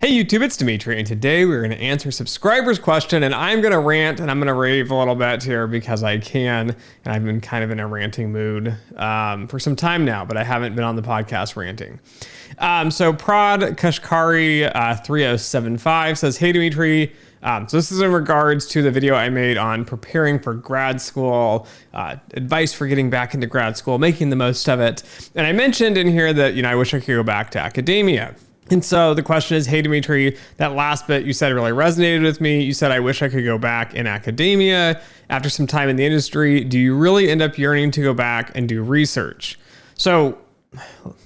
Hey YouTube, it's Dimitri, and today we're going to answer subscribers' question, and I'm going to rant and I'm going to rave a little bit here because I can, and I've been kind of in a ranting mood for some time now, but I haven't been on the podcast ranting. So Prad Kashkari 3075 says, hey Dimitri, so this is in regards to the video I made on preparing for grad school, advice for getting back into grad school, making the most of it. And I mentioned in here that, I wish I could go back to academia. And so the question is, hey, Dimitri, that last bit you said really resonated with me. You said, I wish I could go back in academia after some time in the industry. Do you really end up yearning to go back and do research? So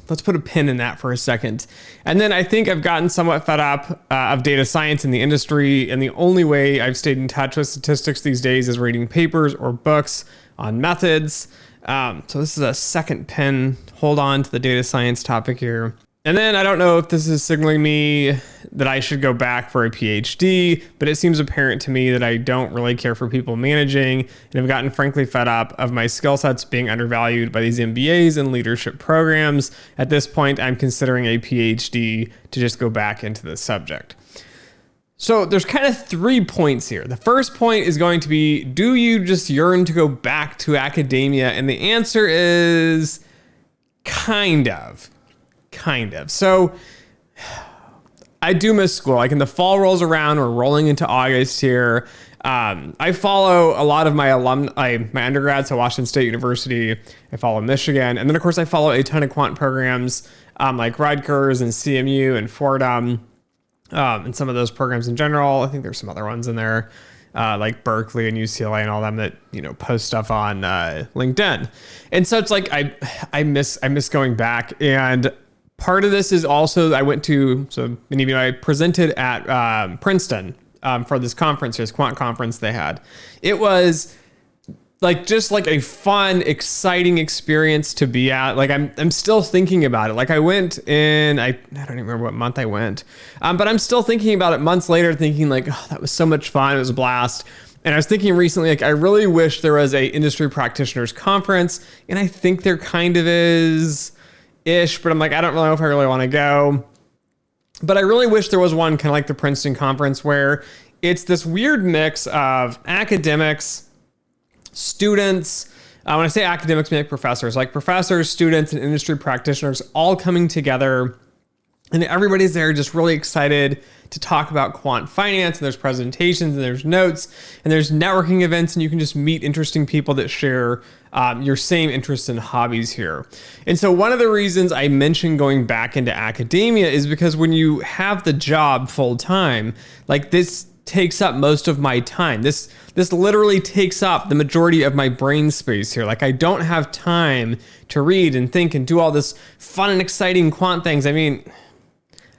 let's put a pin in that for a second. And then I think I've gotten somewhat fed up of data science in the industry. And the only way I've stayed in touch with statistics these days is reading papers or books on methods. So this is a second pin. Hold on to the data science topic here. And then I don't know if this is signaling me that I should go back for a PhD, but it seems apparent to me that I don't really care for people managing and have gotten frankly fed up of my skill sets being undervalued by these MBAs and leadership programs. At this point, I'm considering a PhD to just go back into the subject. So there's kind of 3 points here. The first point is going to be, do you just yearn to go back to academia? And the answer is kind of. So I do miss school. Like, in the fall rolls around, we're rolling into August here. I follow a lot of my alumni, my undergrads at Washington State University. I follow Michigan. And then of course I follow a ton of quant programs like Rutgers and CMU and Fordham and some of those programs in general. I think there's some other ones in there like Berkeley and UCLA and all them that, post stuff on LinkedIn. And so it's like, I miss going back. And part of this is also, I presented at Princeton for this conference, this quant conference they had. It was just a fun, exciting experience to be at. Like, I'm still thinking about it. Like, I went in, I don't even remember what month I went, but I'm still thinking about it months later, thinking like, oh, that was so much fun. It was a blast. And I was thinking recently, like, I really wish there was a industry practitioners conference, and I think there kind of is ish, but I'm like, I don't really know if I really want to go. But I really wish there was one kind of like the Princeton conference where it's this weird mix of academics, students. When I say academics, I mean like professors, students, and industry practitioners all coming together. And everybody's there just really excited to talk about quant finance, and there's presentations and there's notes and there's networking events, and you can just meet interesting people that share your same interests and hobbies here. And so one of the reasons I mentioned going back into academia is because when you have the job full time, like, this takes up most of my time. This literally takes up the majority of my brain space here. Like, I don't have time to read and think and do all this fun and exciting quant things. I mean,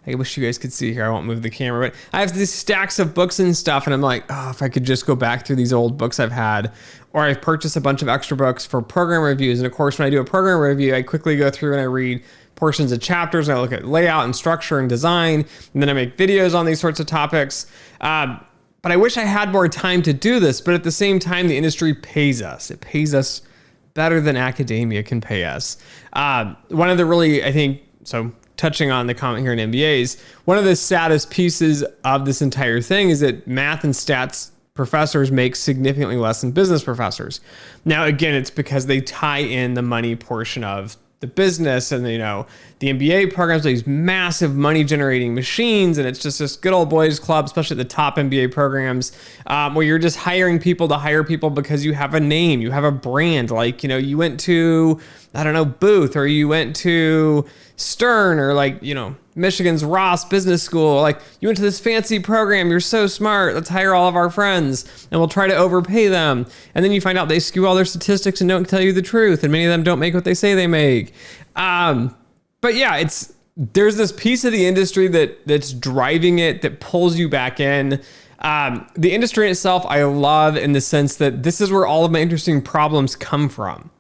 I wish you guys could see here. I won't move the camera, but I have these stacks of books and stuff, and I'm like, oh, if I could just go back through these old books I've had, or I've purchased a bunch of extra books for program reviews. And of course, when I do a program review, I quickly go through and I read portions of chapters, and I look at layout and structure and design, and then I make videos on these sorts of topics. But I wish I had more time to do this, but at the same time, the industry pays us. It pays us better than academia can pay us. One of the really, touching on the comment here in MBAs, one of the saddest pieces of this entire thing is that math and stats professors make significantly less than business professors. Now, again, it's because they tie in the money portion of the business, and the MBA programs are these massive money generating machines, and it's just this good old boys club, especially at the top MBA programs, where you're just hiring people to hire people because you have a name, you have a brand. Like, you went to, Booth, or you went to Stern, or Michigan's Ross Business School. Like, you went to this fancy program, you're so smart, let's hire all of our friends and we'll try to overpay them. And then you find out they skew all their statistics and don't tell you the truth, and many of them don't make what they say they make. But yeah, there's this piece of the industry that's driving it, that pulls you back in. The industry itself, I love in the sense that this is where all of my interesting problems come from.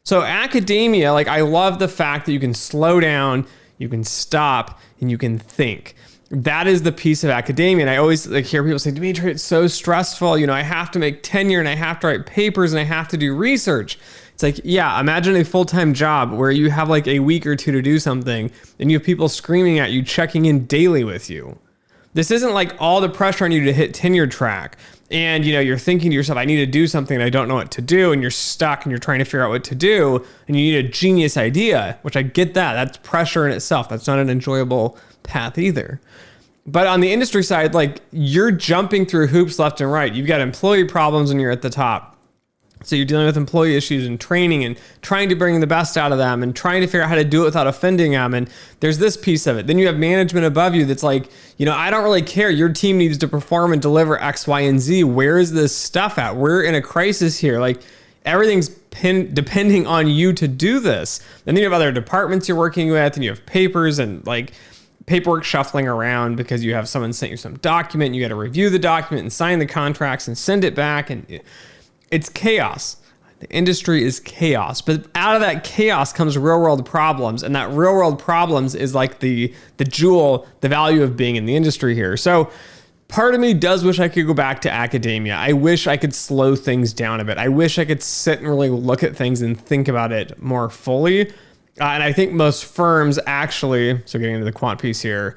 So academia, I love the fact that you can slow down, you can stop, and you can think. That is the piece of academia. And I always hear people say, Dimitri, it's so stressful. I have to make tenure, and I have to write papers, and I have to do research. It's like, yeah, imagine a full-time job where you have a week or two to do something, and you have people screaming at you, checking in daily with you. This isn't like all the pressure on you to hit tenure track. And, you're thinking to yourself, I need to do something and I don't know what to do. And you're stuck and you're trying to figure out what to do. And you need a genius idea, which I get that. That's pressure in itself. That's not an enjoyable path either. But on the industry side, like, you're jumping through hoops left and right. You've got employee problems when you're at the top. So you're dealing with employee issues and training and trying to bring the best out of them and trying to figure out how to do it without offending them. And there's this piece of it. Then you have management above you that's like, I don't really care. Your team needs to perform and deliver X, Y, and Z. Where is this stuff at? We're in a crisis here. Like, everything's depending on you to do this. And then you have other departments you're working with, and you have papers and like paperwork shuffling around because you have someone sent you some document. And you got to review the document and sign the contracts and send it back. And it's chaos. The industry is chaos, but out of that chaos comes real world problems. And that real world problems is like the jewel, the value of being in the industry here. So part of me does wish I could go back to academia. I wish I could slow things down a bit. I wish I could sit and really look at things and think about it more fully. And I think most firms actually, so getting into the quant piece here,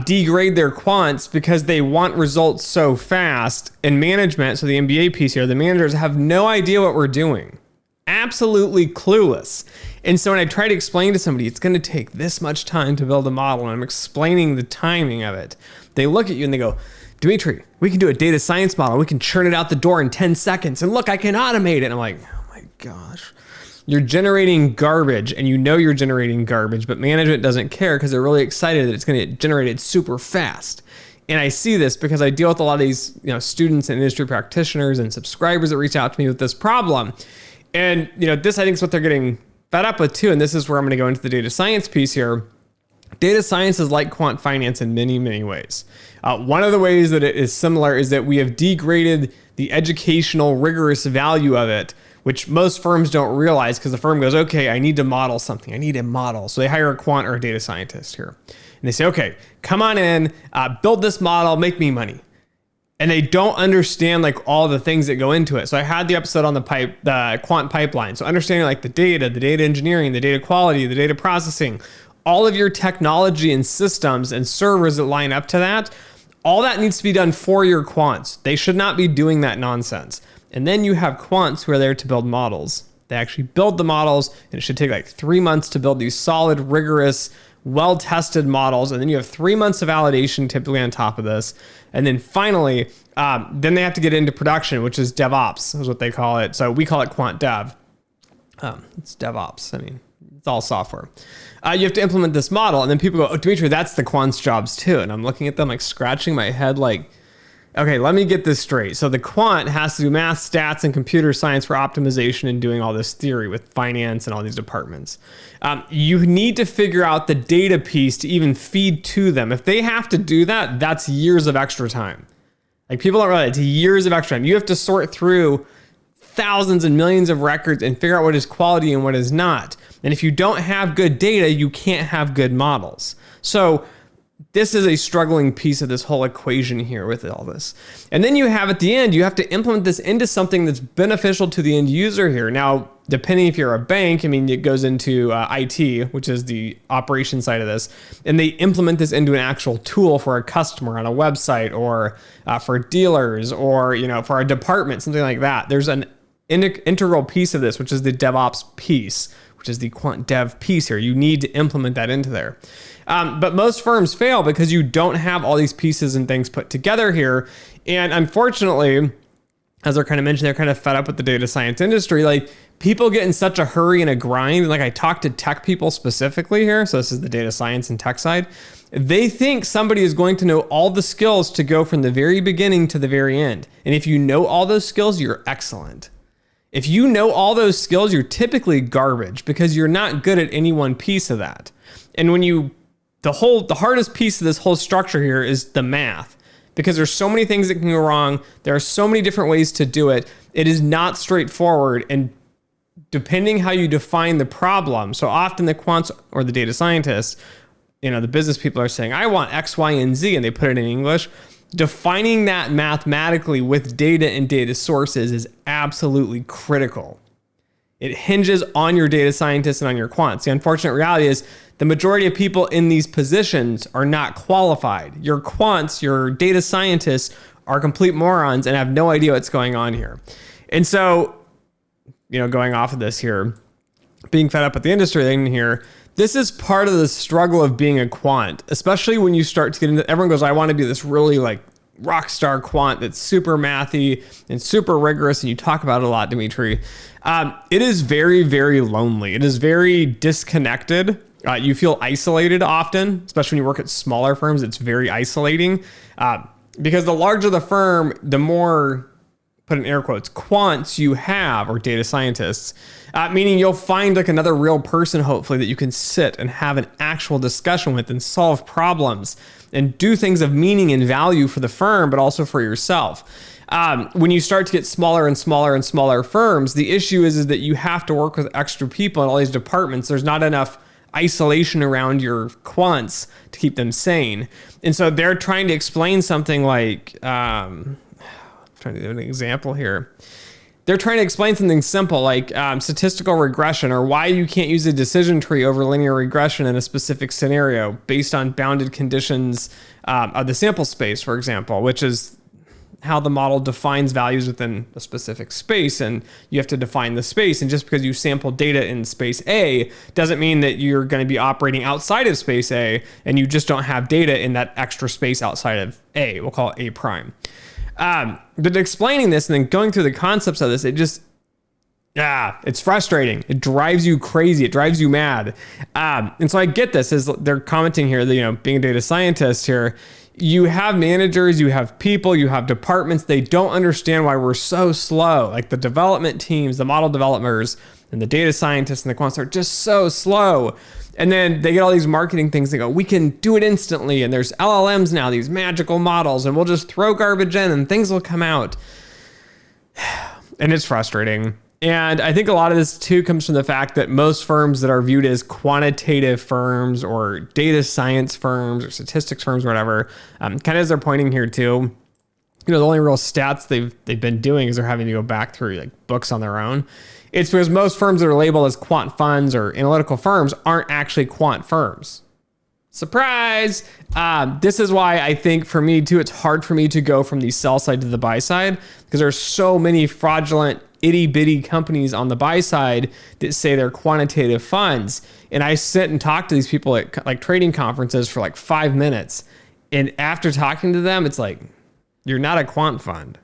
degrade their quants because they want results so fast. And management, so the MBA piece here, the managers have no idea what we're doing. Absolutely clueless. And so when I try to explain to somebody, it's going to take this much time to build a model, and I'm explaining the timing of it, they look at you and they go, Dimitri, we can do a data science model. We can churn it out the door in 10 seconds. And look, I can automate it. And I'm like, oh my gosh. You're generating garbage, and you're generating garbage, but management doesn't care because they're really excited that it's going to get generated super fast. And I see this because I deal with a lot of these, students and industry practitioners and subscribers that reach out to me with this problem. And, this I think is what they're getting fed up with too. And this is where I'm going to go into the data science piece here. Data science is like quant finance in many, many ways. One of the ways that it is similar is that we have degraded the educational, rigorous value of it, which most firms don't realize because the firm goes, okay, I need to model something. I need a model. So they hire a quant or a data scientist here. And they say, okay, come on in, build this model, make me money. And they don't understand like all the things that go into it. So I had the episode on the quant pipeline. So understanding like the data engineering, the data quality, the data processing, all of your technology and systems and servers that line up to that, all that needs to be done for your quants. They should not be doing that nonsense. And then you have quants who are there to build models. They actually build the models, and it should take like 3 months to build these solid, rigorous, well-tested models. And then you have 3 months of validation typically on top of this. And then finally, then they have to get into production, which is DevOps is what they call it. So we call it quant dev. It's DevOps. I mean, it's all software. You have to implement this model. And then people go, oh, Dimitri, that's the Quants Jobs too. And I'm looking at them like scratching my head like, okay, let me get this straight. So the quant has to do math, stats, and computer science for optimization and doing all this theory with finance and all these departments. You need to figure out the data piece to even feed to them. If they have to do that, that's years of extra time. Like people don't realize it's years of extra time. You have to sort through thousands and millions of records and figure out what is quality and what is not. And if you don't have good data, you can't have good models. So this is a struggling piece of this whole equation here with all this. And then you have at the end, you have to implement this into something that's beneficial to the end user here. Now, depending if you're a bank, I mean, it goes into IT, which is the operation side of this. And they implement this into an actual tool for a customer on a website or for dealers or, for a department, something like that. There's an integral piece of this, which is the DevOps piece, which is the quant dev piece here. You need to implement that into there. But most firms fail because you don't have all these pieces and things put together here. And unfortunately, as I kind of mentioned, they're kind of fed up with the data science industry. Like people get in such a hurry and a grind. Like I talked to tech people specifically here. So this is the data science and tech side. They think somebody is going to know all the skills to go from the very beginning to the very end. And if you know all those skills, you're excellent. If you know all those skills, you're typically garbage because you're not good at any one piece of that. And when the hardest piece of this whole structure here is the math, because there's so many things that can go wrong. There are so many different ways to do it. It is not straightforward. And depending how you define the problem, so often the quants or the data scientists, the business people are saying, I want X, Y, and Z, and they put it in English. Defining that mathematically with data and data sources is absolutely critical. It hinges on your data scientists and on your quants. The unfortunate reality is the majority of people in these positions are not qualified. Your quants, your data scientists are complete morons and have no idea what's going on here. And so, going off of this here, being fed up with the industry thing here, this is part of the struggle of being a quant, especially when you start to get into, everyone goes, I want to be this really like rock star quant that's super mathy and super rigorous. And you talk about it a lot, Dimitri. It is very, very lonely. It is very disconnected. You feel isolated often, especially when you work at smaller firms. It's very isolating because the larger the firm, the more, put in air quotes, quants you have, or data scientists, meaning you'll find like another real person, hopefully, that you can sit and have an actual discussion with and solve problems and do things of meaning and value for the firm, but also for yourself. When you start to get smaller and smaller and smaller firms, the issue is that you have to work with extra people in all these departments. There's not enough isolation around your quants to keep them sane. And so they're trying to explain something like, trying to give an example here. They're trying to explain something simple like statistical regression, or why you can't use a decision tree over linear regression in a specific scenario based on bounded conditions of the sample space, for example, which is how the model defines values within a specific space. And you have to define the space. And just because you sample data in space A doesn't mean that you're going to be operating outside of space A and you just don't have data in that extra space outside of A. We'll call it A prime. But explaining this and then going through the concepts of this, it just, it's frustrating. It drives you crazy. It drives you mad. And so I get this as they're commenting here that, being a data scientist here, you have managers, you have people, you have departments. They don't understand why we're so slow. Like the development teams, the model developers, and the data scientists and the quants are just so slow. And then they get all these marketing things. They go, we can do it instantly. And there's LLMs now, these magical models, and we'll just throw garbage in and things will come out. And it's frustrating. And I think a lot of this too comes from the fact that most firms that are viewed as quantitative firms or data science firms or statistics firms or whatever, kind of as they're pointing here too, the only real stats they've been doing is they're having to go back through like books on their own. It's because most firms that are labeled as quant funds or analytical firms aren't actually quant firms. Surprise! This is why I think for me too, it's hard for me to go from the sell side to the buy side because there's so many fraudulent itty bitty companies on the buy side that say they're quantitative funds. And I sit and talk to these people at like trading conferences for like 5 minutes. And after talking to them, it's like, you're not a quant fund.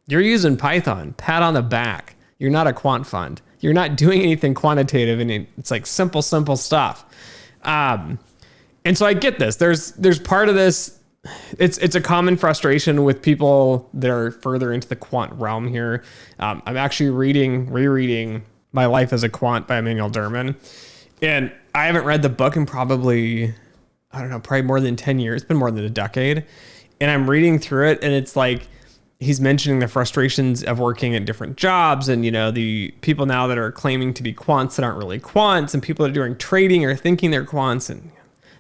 You're using Python, pat on the back. You're not a quant fund. You're not doing anything quantitative, and it's like simple stuff. And so I get this. There's part of this. It's a common frustration with people that are further into the quant realm here. I'm actually rereading My Life as a Quant by Emmanuel Derman, and I haven't read the book in probably more than 10 years. It's been more than a decade, and I'm reading through it, and it's like, he's mentioning the frustrations of working at different jobs and, the people now that are claiming to be quants that aren't really quants, and people that are doing trading or thinking they're quants, and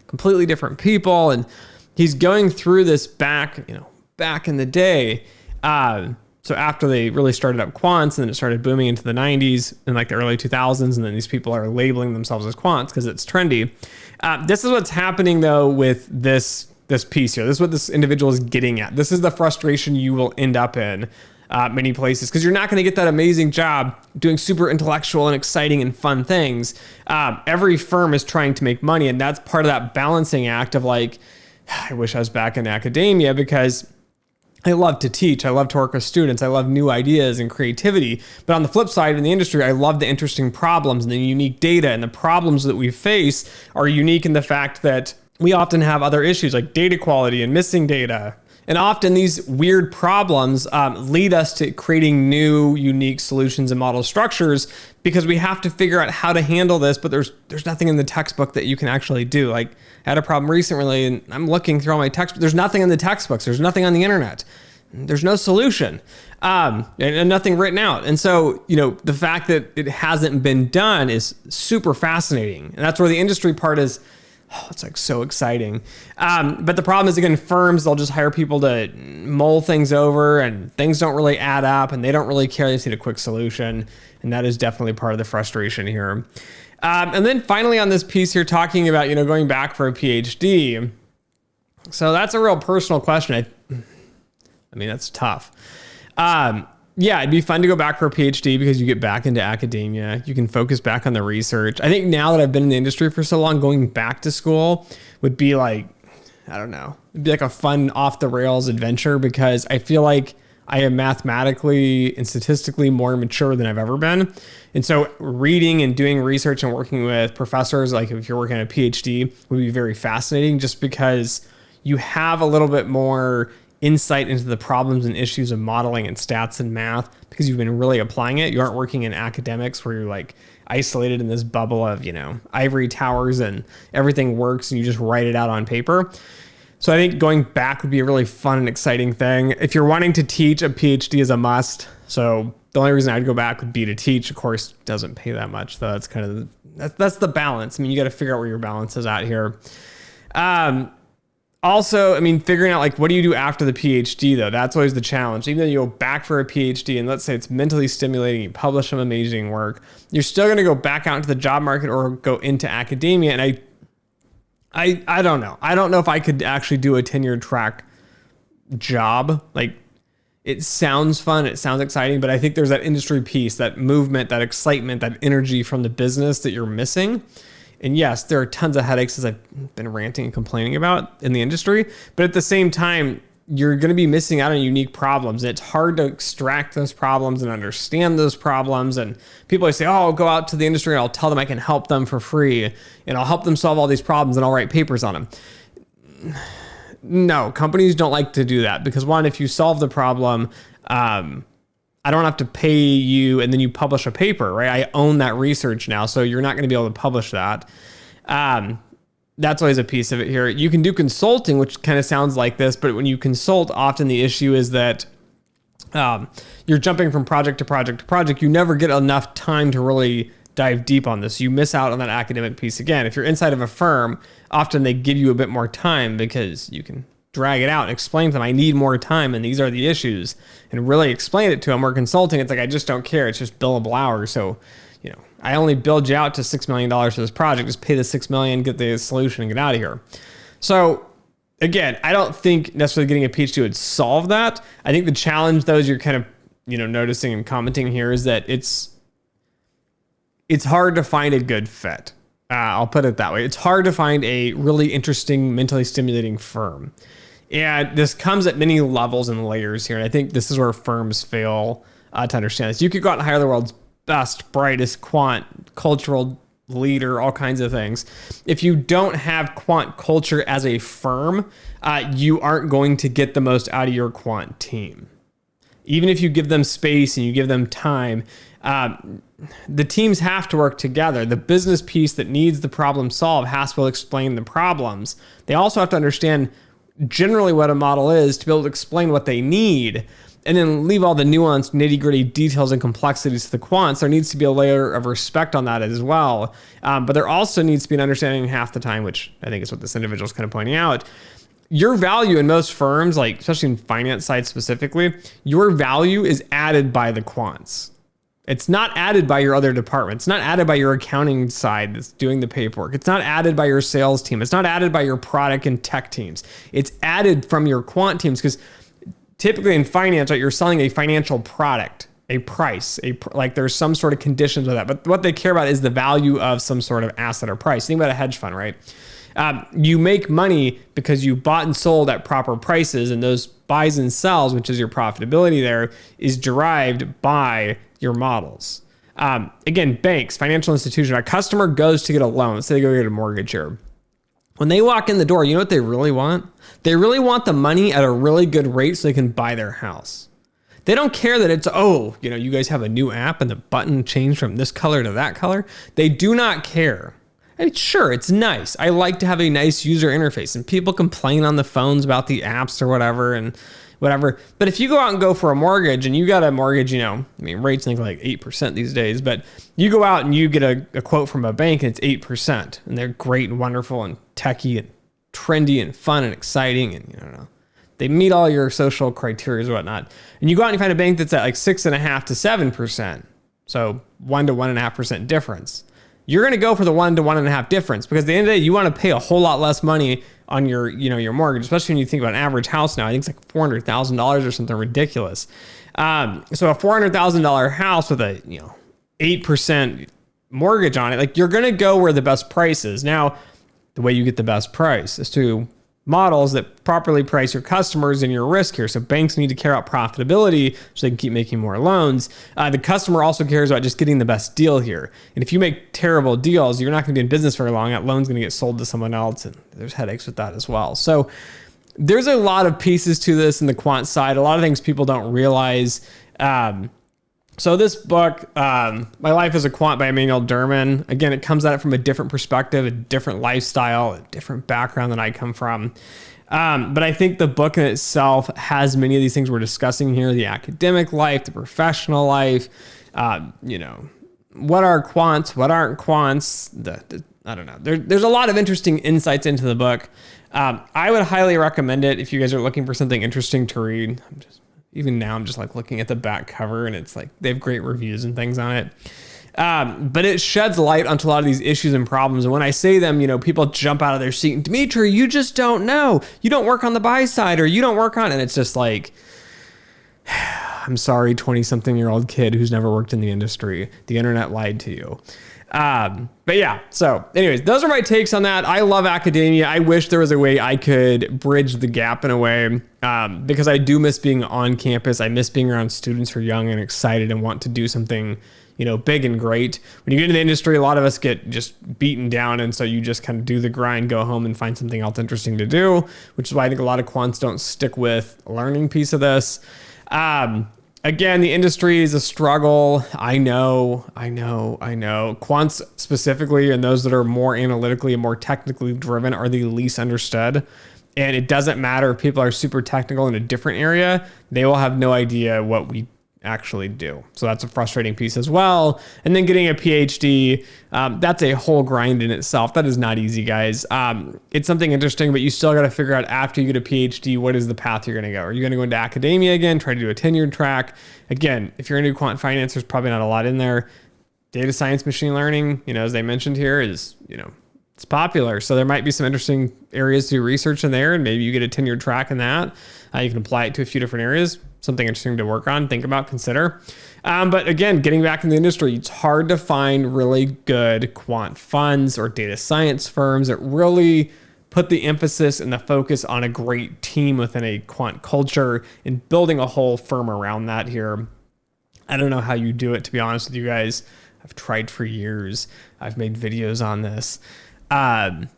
completely different people. And he's going through this back in the day. So after they really started up quants and then it started booming into the 90s and like the early 2000s, and then these people are labeling themselves as quants because it's trendy. This is what's happening though with this piece here. This is what this individual is getting at. This is the frustration you will end up in many places, because you're not going to get that amazing job doing super intellectual and exciting and fun things. Every firm is trying to make money, and that's part of that balancing act of like, I wish I was back in academia because I love to teach. I love to work with students. I love new ideas and creativity. But on the flip side, in the industry, I love the interesting problems and the unique data, and the problems that we face are unique in the fact that we often have other issues like data quality and missing data. And often these weird problems lead us to creating new, unique solutions and model structures because we have to figure out how to handle this, but there's nothing in the textbook that you can actually do. Like, I had a problem recently and I'm looking through all my textbooks. There's nothing in the textbooks. There's nothing on the internet. There's no solution and nothing written out. And so, the fact that it hasn't been done is super fascinating. And that's where the industry part is Oh, it's like so exciting. But the problem is, again, firms, they'll just hire people to mull things over and things don't really add up and they don't really care. They just need a quick solution. And that is definitely part of the frustration here. And then finally on this piece here, talking about, going back for a PhD. So that's a real personal question. I mean, that's tough. Yeah, it'd be fun to go back for a PhD because you get back into academia. You can focus back on the research. I think now that I've been in the industry for so long, going back to school would be like, I don't know, it'd be like a fun off the rails adventure because I feel like I am mathematically and statistically more mature than I've ever been. And so reading and doing research and working with professors, like if you're working on a PhD, would be very fascinating just because you have a little bit more insight into the problems and issues of modeling and stats and math because you've been really applying it. You aren't working in academics where you're like isolated in this bubble of, ivory towers and everything works and you just write it out on paper. So I think going back would be a really fun and exciting thing. If you're wanting to teach, a PhD is a must. So the only reason I'd go back would be to teach. Of course, it doesn't pay that much though. That's kind of, that's the balance. I mean, you got to figure out where your balance is at here. Also, I mean, figuring out like, what do you do after the PhD though? That's always the challenge. Even though you go back for a PhD and let's say it's mentally stimulating, you publish some amazing work, you're still going to go back out into the job market or go into academia. And I don't know. I don't know if I could actually do a tenured track job. Like it sounds fun. It sounds exciting, but I think there's that industry piece, that movement, that excitement, that energy from the business that you're missing. And yes, there are tons of headaches as I've been ranting and complaining about in the industry, but at the same time, you're going to be missing out on unique problems. It's hard to extract those problems and understand those problems. And people always say, oh, I'll go out to the industry and I'll tell them I can help them for free and I'll help them solve all these problems and I'll write papers on them. No, companies don't like to do that because one, if you solve the problem, I don't have to pay you and then you publish a paper, right? I own that research now, so you're not going to be able to publish that. That's always a piece of it here. You can do consulting, which kind of sounds like this, but when you consult, often the issue is that you're jumping from project to project to project. You never get enough time to really dive deep on this. You miss out on that academic piece again. If you're inside of a firm, often they give you a bit more time because you can drag it out and explain to them, I need more time and these are the issues, and really explain it to them. We're consulting. It's like, I just don't care. It's just billable hours. So, I only billed you out to $6 million for this project. Just pay the $6 million, get the solution and get out of here. So again, I don't think necessarily getting a PhD would solve that. I think the challenge though, is you're kind of, noticing and commenting here is that it's hard to find a good fit. I'll put it that way. It's hard to find a really interesting, mentally stimulating firm. And this comes at many levels and layers here. And I think this is where firms fail to understand this. You could go out and hire the world's best, brightest quant, cultural leader, all kinds of things. If you don't have quant culture as a firm, you aren't going to get the most out of your quant team. Even if you give them space and you give them time, the teams have to work together. The business piece that needs the problem solved has to be able to explain the problems. They also have to understand generally what a model is to be able to explain what they need, and then leave all the nuanced, nitty-gritty details and complexities to the quants. There needs to be a layer of respect on that as well. But there also needs to be an understanding half the time, which I think is what this individual is kind of pointing out. Your value in most firms, like especially in finance side specifically, your value is added by the quants. It's not added by your other departments. It's not added by your accounting side that's doing the paperwork. It's not added by your sales team. It's not added by your product and tech teams. It's added from your quant teams because typically in finance, right, you're selling a financial product, a price, like there's some sort of conditions with that. But what they care about is the value of some sort of asset or price. Think about a hedge fund, right? You make money because you bought and sold at proper prices, and those buys and sells, which is your profitability there, is derived by your models. Again, banks, financial institutions, a customer goes to get a loan. Let's say they go get a mortgage here. When they walk in the door, you know what they really want? They really want the money at a really good rate so they can buy their house. They don't care that it's, you guys have a new app and the button changed from this color to that color. They do not care. I mean, sure, it's nice. I like to have a nice user interface, and people complain on the phones about the apps or whatever, and whatever. But if you go out and go for a mortgage and you got a mortgage, rates think like 8% these days, but you go out and you get a quote from a bank and it's 8% and they're great and wonderful and techy and trendy and fun and exciting and they meet all your social criteria and whatnot. And you go out and you find a bank that's at like 6.5 to 7%. So 1 to 1.5% difference. You're going to go for the 1 to 1.5 difference because at the end of the day, you want to pay a whole lot less money on your mortgage, especially when you think about an average house now. I think it's like $400,000 or something ridiculous. So a $400,000 house with a 8% mortgage on it, like you're going to go where the best price is. Now, the way you get the best price is to models that properly price your customers and your risk here. So banks need to care about profitability so they can keep making more loans. The customer also cares about just getting the best deal here. And if you make terrible deals, you're not going to be in business very long. That loan's going to get sold to someone else, and there's headaches with that as well. So there's a lot of pieces to this in the quant side. A lot of things people don't realize. So this book, My Life as a Quant by Emmanuel Derman, again, it comes at it from a different perspective, a different lifestyle, a different background than I come from. But I think the book in itself has many of these things we're discussing here, the academic life, the professional life, what are quants, what aren't quants, I don't know. There's a lot of interesting insights into the book. I would highly recommend it if you guys are looking for something interesting to read. Even now, I'm just like looking at the back cover and it's like they have great reviews and things on it. But it sheds light onto a lot of these issues and problems. And when I say them, people jump out of their seat. Dimitri, you just don't know. You don't work on the buy side or you don't work on, and it's just like, I'm sorry, 20-something-year-old kid who's never worked in the industry. The internet lied to you. But yeah, so anyways, those are my takes on that. I love academia. I wish there was a way I could bridge the gap in a way, because I do miss being on campus. I miss being around students who are young and excited and want to do something, big and great. When you get into the industry, a lot of us get just beaten down. And so you just kind of do the grind, go home and find something else interesting to do, which is why I think a lot of quants don't stick with a learning piece of this. Again, the industry is a struggle. I know. Quants specifically, and those that are more analytically and more technically driven, are the least understood. And it doesn't matter if people are super technical in a different area, they will have no idea what we actually do. So that's a frustrating piece as well. And then getting a PhD, that's a whole grind in itself. That is not easy, guys. It's something interesting, but you still got to figure out after you get a PhD, what is the path you're going to go? Are you going to go into academia again, try to do a tenured track? Again, if you're into quant finance, there's probably not a lot in there. Data science, machine learning, as they mentioned here, is, it's popular. So there might be some interesting areas to do research in there, and maybe you get a tenured track in that. You can apply it to a few different areas. Something interesting to work on, think about, consider. But again, getting back in the industry, it's hard to find really good quant funds or data science firms that really put the emphasis and the focus on a great team within a quant culture and building a whole firm around that here. I don't know how you do it, to be honest with you guys. I've tried for years. I've made videos on this.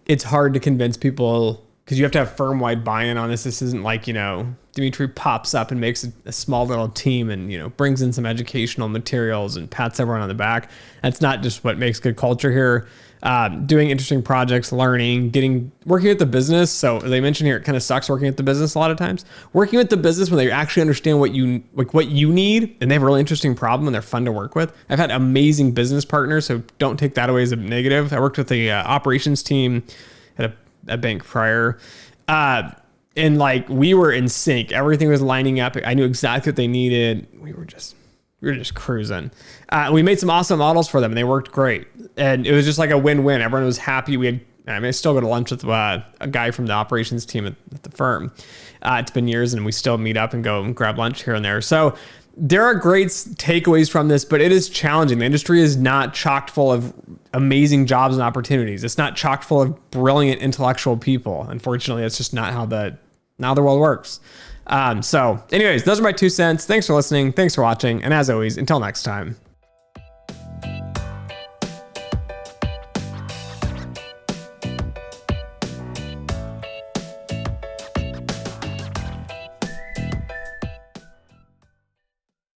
It's hard to convince people because you have to have firm-wide buy-in on this. This isn't like, Dimitri pops up and makes a small little team and, brings in some educational materials and pats everyone on the back. That's not just what makes good culture here. Doing interesting projects, learning, working with the business. So as I mentioned here, it kind of sucks working with the business a lot of times. Working with the business when they actually understand what you need and they have a really interesting problem and they're fun to work with. I've had amazing business partners, so don't take that away as a negative. I worked with the operations team at a bank prior. And we were in sync. Everything was lining up. I knew exactly what they needed. We were just cruising. We made some awesome models for them and they worked great. And it was just like a win-win. Everyone was happy. I still go to lunch with a guy from the operations team at the firm. It's been years and we still meet up and go and grab lunch here and there. So there are great takeaways from this, but it is challenging. The industry is not chock full of amazing jobs and opportunities. It's not chock full of brilliant intellectual people. Unfortunately, that's just not how the world works. So anyways, those are my 2 cents. Thanks for listening. Thanks for watching. And as always, until next time.